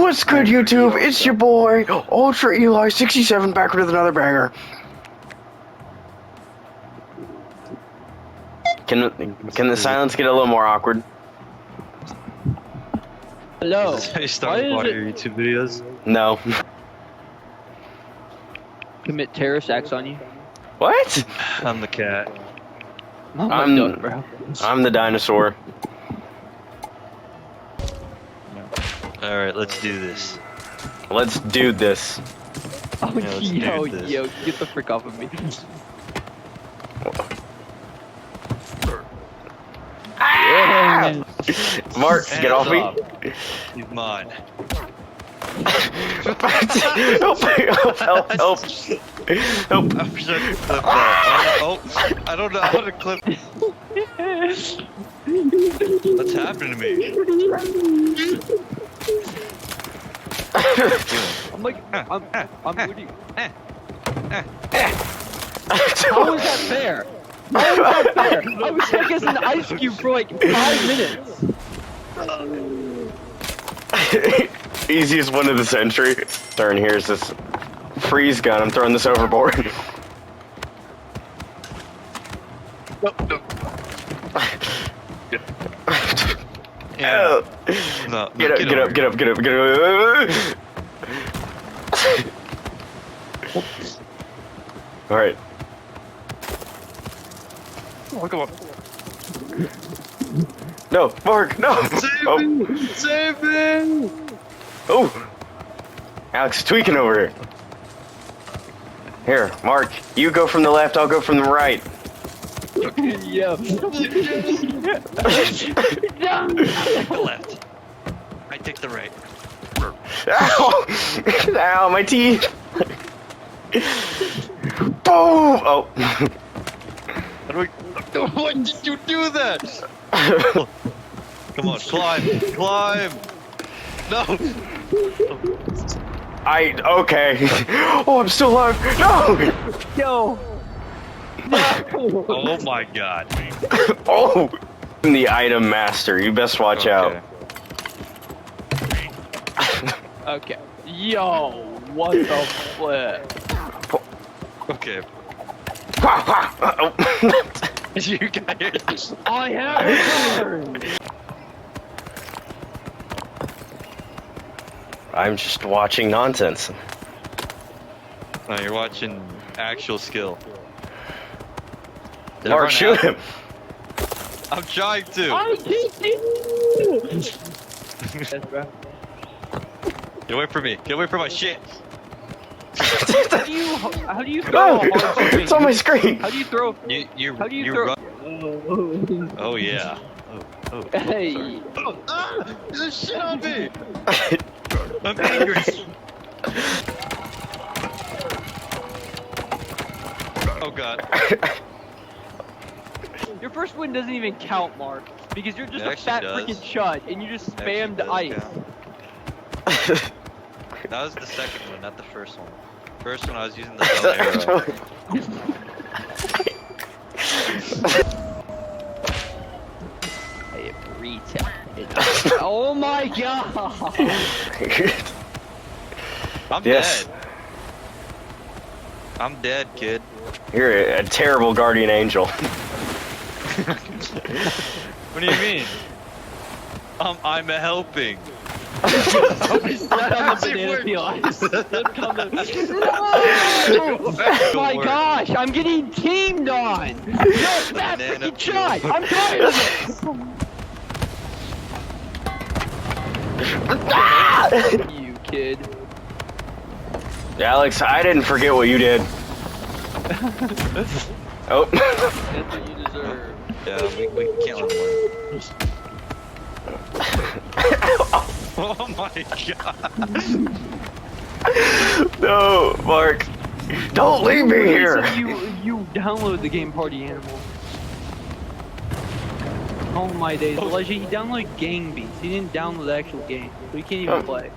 What's good, YouTube? It's your boy, Ultra Eli 67, back with another banger. Can the silence get a little more awkward? Hello. Is this how you start with all your YouTube videos? No. Commit terrorist acts on you? What? I'm the cat. I'm the duck, bro. I'm the dinosaur. Alright, let's do this. Let's do this. Oh, Yeah, let's do this. yo, get the frick off of me. Ah! Mark, get off me. He's mine. Help, help, help. Help. I'm trying to clip that. Oh, I don't know how to clip. What's happening to me? I'm like, I'm booty. How was that fair? How was that fair? I was stuck as an ice cube for like 5 minutes. Easiest one of the century. Turn, here's this freeze gun. I'm throwing this overboard. Yeah. No, Get up, get up, get up, get up, get up. Alright. Oh, come on. No, Mark, no! Save me! Save me! Oh! Alex is tweaking over here. Here, Mark, you go from the left, I'll go from the right. Yeah. The left. I take the right. Ow! Ow, my teeth! Boom! Oh. How do we... Why did you do that? Come on, climb! Climb! No! Okay. Oh, I'm still alive. No! Yo. No. Oh my god. Oh! I'm the item master. You best watch out. Okay. Yo. What the flip? Okay. Oh. You guys. I have a turn. I'm just watching nonsense. No, you're watching actual skill. Did I Mark, run shoot out? him. I'm trying to. I keep you. Yes, bro. Get away from me. Get away from my shit. How do you throw No! a hard swing? It's on my screen! How do you throw? How do you throw? Run? Oh yeah. Oh. Hey. Sorry. Ah! There's shit on me. I'm angry. Oh god. Your first win doesn't even count, Mark, because you're just It a fat actually freaking does. chud, and you just spammed does ice. count. That was the second one, not the first one. First one I was using the bow arrow. Hey, retard. Oh my god! I'm Yes. dead. I'm dead, kid. You're a terrible guardian angel. What do you mean? I'm helping. Not on the banana peel. Oh my gosh, I'm getting teamed on! You're a fat freaking chud! I'm tired of this! You kid. Alex, I didn't forget what you did. Oh. That's what you deserve. Yeah, we can't let him win. Oh my god. No, Mark. Don't leave me here. So you download the game Party Animal. Oh my days, Elijah, he downloaded Gang Beats. He didn't download the actual game, so he can't even play.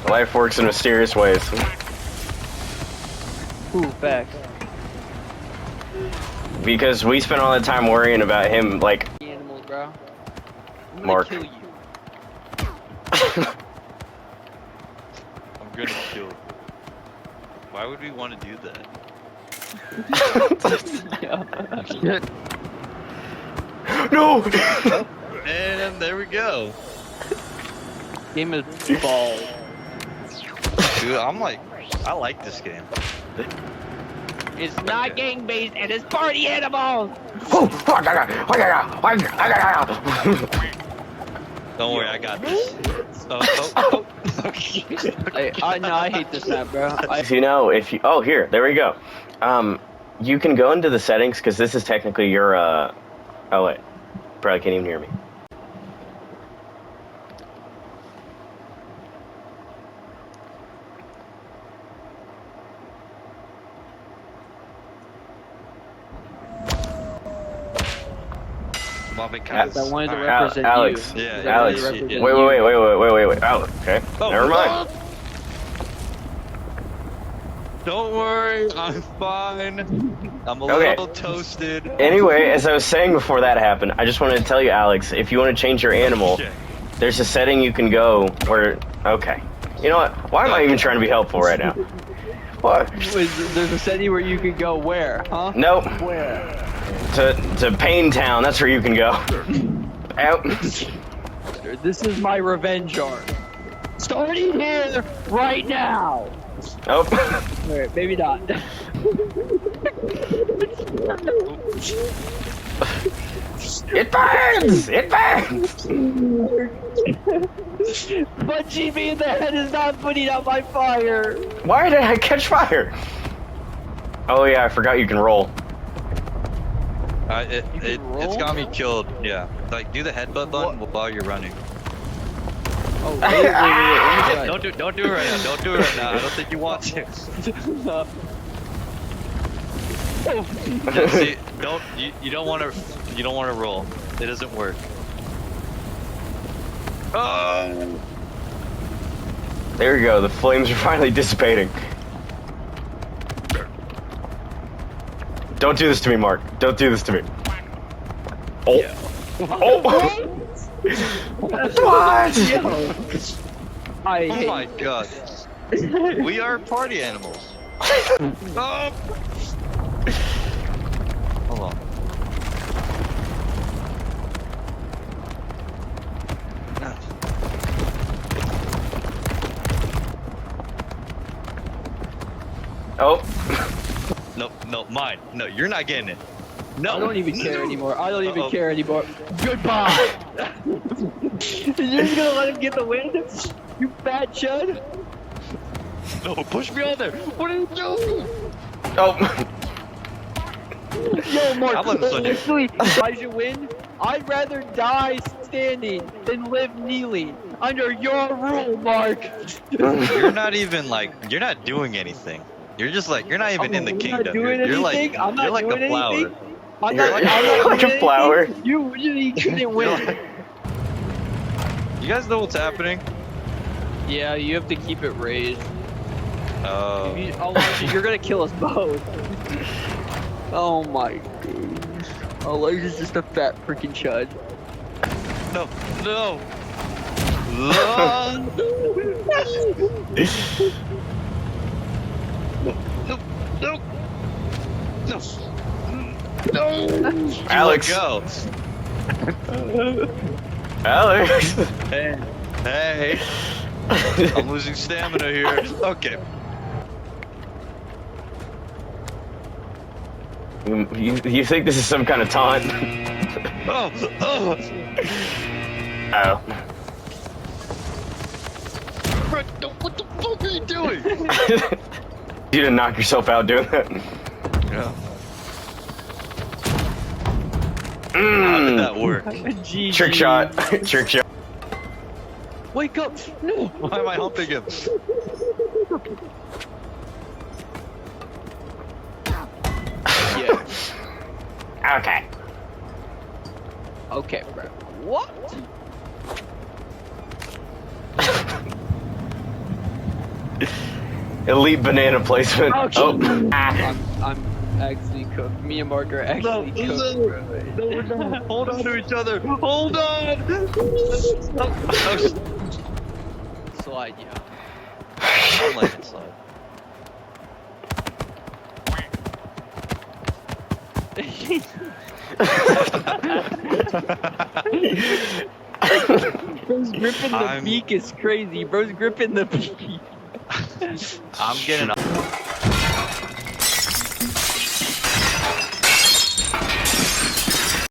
Life works in mysterious ways. Ooh, facts. Because we spent all the time worrying about him, like... Animals, bro. I'm gonna Mark. kill you. gonna kill. Why would we want to do that? No! And there we go. Game is ball. Dude, I like this game. It's not gang based and it's party animals. Don't worry, I got this. No, I hate this map, bro. You know, if you, oh, here, there we go. You can go into the settings, because this is technically your, oh wait, probably can't even hear me. I wanted to represent Alex, you. Yeah, Alex, yeah. wait, Alex, okay, Oh, never mind. Don't worry, I'm fine. I'm a little toasted. Anyway, as I was saying before that happened, I just wanted to tell you, Alex, if you want to change your animal, there's a setting you can go where, okay. You know what, why am I even trying to be helpful right now? What? There's a setting where you can go where, huh? Nope. Where? To Pain Town, that's where you can go. Out. This is my revenge arc. Starting here, right now. Oh. Alright, maybe not. It burns! It burns! Punching me in the head is not putting out my fire. Why did I catch fire? Oh yeah, I forgot you can roll. It's got me killed. Yeah, like do the headbutt button while you're running. Oh, wait. Don't do it right now. Don't do it right now. I don't think you want to. See, you don't want to roll. It doesn't work. Oh! There we go. The flames are finally dissipating. Don't do this to me, Mark. Don't do this to me. Oh. Yeah. Oh. What? Oh my god. We are party animals. Oh. Hold on. Oh. No, mine. No, you're not getting it. No. I don't even care anymore. I don't even care anymore. Goodbye. You're just gonna let him get the win? You fat chud? No, push me on there. What are you doing? Oh. Yo, Mark, I'm letting this one do. honestly, if I should win, I'd rather die standing than live kneeling. Under your rule, Mark. You're not even like, you're not doing anything. You're just like, you're not even in the kingdom. You're like the flower. I'm You're not like a flower. You really couldn't win. You guys know what's happening? Yeah, you have to keep it raised. Oh. You're gonna kill us both. Oh my god. Elijah's just a fat freaking chud. No. No. Alex. Go. Alex. Hey. I'm losing stamina here. Okay. You think this is some kind of taunt? Oh. Oh. What the fuck are you doing? You didn't knock yourself out doing that. Yeah. How did that work? GG. Trick shot. Trick shot. Wake up! No! Why am I humping him? Yeah. Okay. Okay, bro. What? Elite banana placement. Ouch. Oh. I'm actually cooked. Me and Mark are actually cooked, bro. No. Hold on to each other. Hold on. slide, you know. I'm letting it slide. Bro's gripping the beak is crazy. Bro's gripping the beak. I'm getting up.